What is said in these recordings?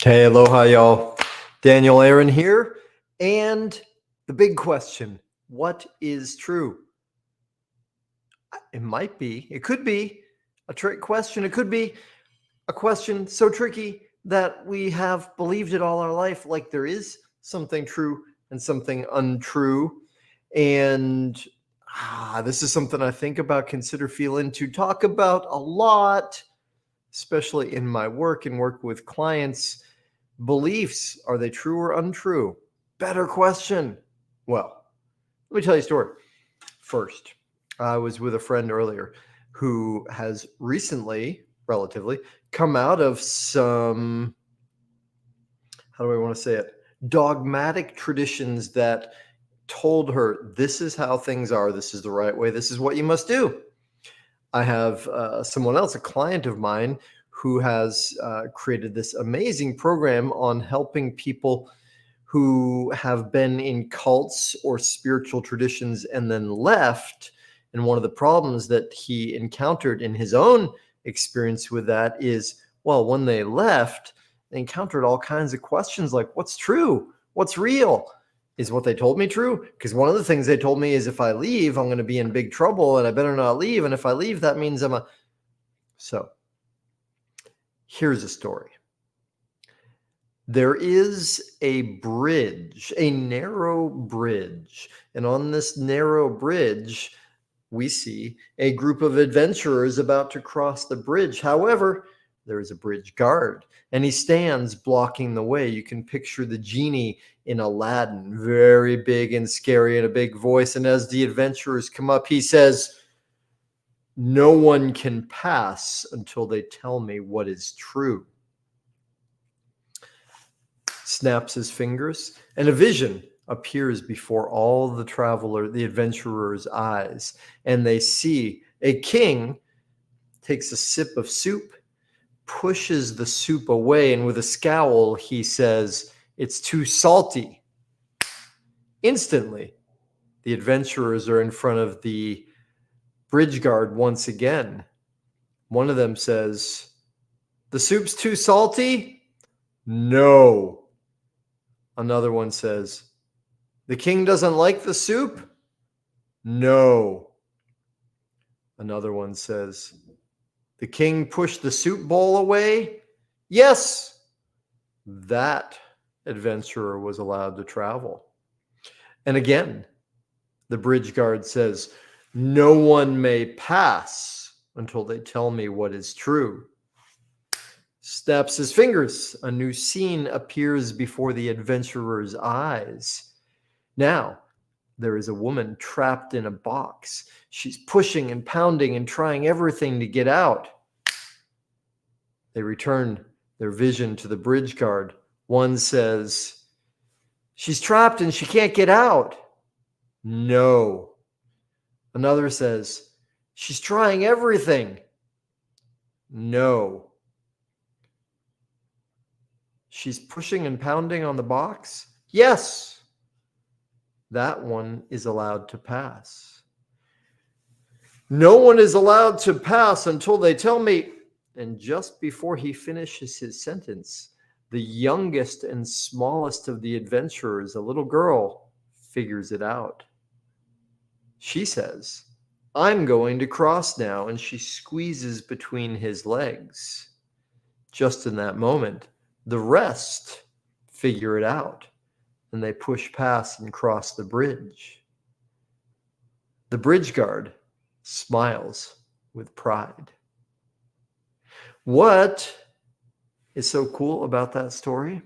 Hey, aloha, y'all. Daniel Aaron here. And the big question, what is true? It might be, it could be a trick question. It could be a question so tricky that we have believed it all our life, like there is something true and something untrue. And this is something I think about, consider, feel into, talk about a lot, especially in my work and work with clients. Beliefs, are they true or untrue? Better question. Well, let me tell you a story. First, I was with a friend earlier who has recently, relatively, come out of some, how do I want to say it, dogmatic traditions that told her this is how things are, this is the right way, this is what you must do. I have someone else, a client of mine, who has created this amazing program on helping people who have been in cults or spiritual traditions and then left. And one of the problems that he encountered in his own experience with that is, well, when they left, they encountered all kinds of questions like, what's true? What's real? Is what they told me true? Because one of the things they told me is if I leave, I'm going to be in big trouble and I better not leave. And if I leave, that means I'm a... So here's a story. There is a bridge, a narrow bridge. And on this narrow bridge, we see a group of adventurers about to cross the bridge. However, there is a bridge guard, and he stands blocking the way. You can picture the genie in Aladdin, very big and scary and a big voice. And as the adventurers come up, he says, "No one can pass until they tell me what is true." Snaps his fingers, and a vision appears before all the adventurers' eyes, and they see a king takes a sip of soup, pushes the soup away, and with a scowl, he says, "It's too salty." Instantly, the adventurers are in front of the bridge guard once again. One of them says, "The soup's too salty?" "No." Another one says, "The king doesn't like the soup?" "No." Another one says, "The king pushed the soup bowl away?" "Yes." That adventurer was allowed to travel. And again, the bridge guard says, "No one may pass until they tell me what is true." Snaps his fingers. A new scene appears before the adventurer's eyes. Now, there is a woman trapped in a box. She's pushing and pounding and trying everything to get out. They return their vision to the bridge guard. One says, "She's trapped and she can't get out." "No." Another says, "She's trying everything." "No." "She's pushing and pounding on the box?" "Yes." That one is allowed to pass. "No one is allowed to pass until they tell me." And just before he finishes his sentence, the youngest and smallest of the adventurers, a little girl, figures it out. She says, "I'm going to cross now," and she squeezes between his legs. Just in that moment, the rest figure it out, and they push past and cross the bridge. The bridge guard smiles with pride. What is so cool about that story?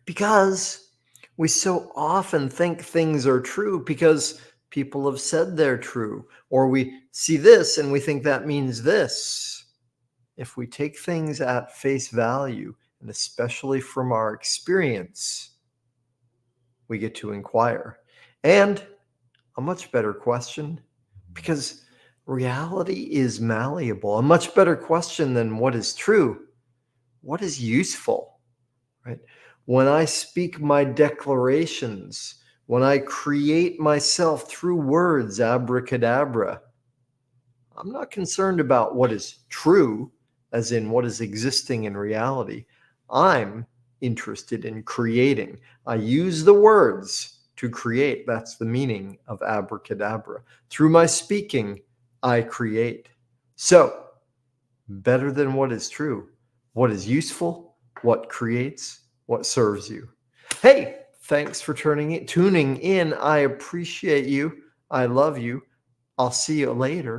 Because we so often think things are true because people have said they're true, or we see this and we think that means this. If we take things at face value, and especially from our experience, we get to inquire. And a much better question, because reality is malleable, a much better question than what is true. What is useful, right? When I speak my declarations, when I create myself through words, abracadabra, I'm not concerned about what is true, as in what is existing in reality. I'm interested in creating. I use the words to create. That's the meaning of abracadabra. Through my speaking, I create. So, better than what is true, what is useful, what creates, what serves you. Hey, thanks for tuning in. I appreciate you. I love you. I'll see you later.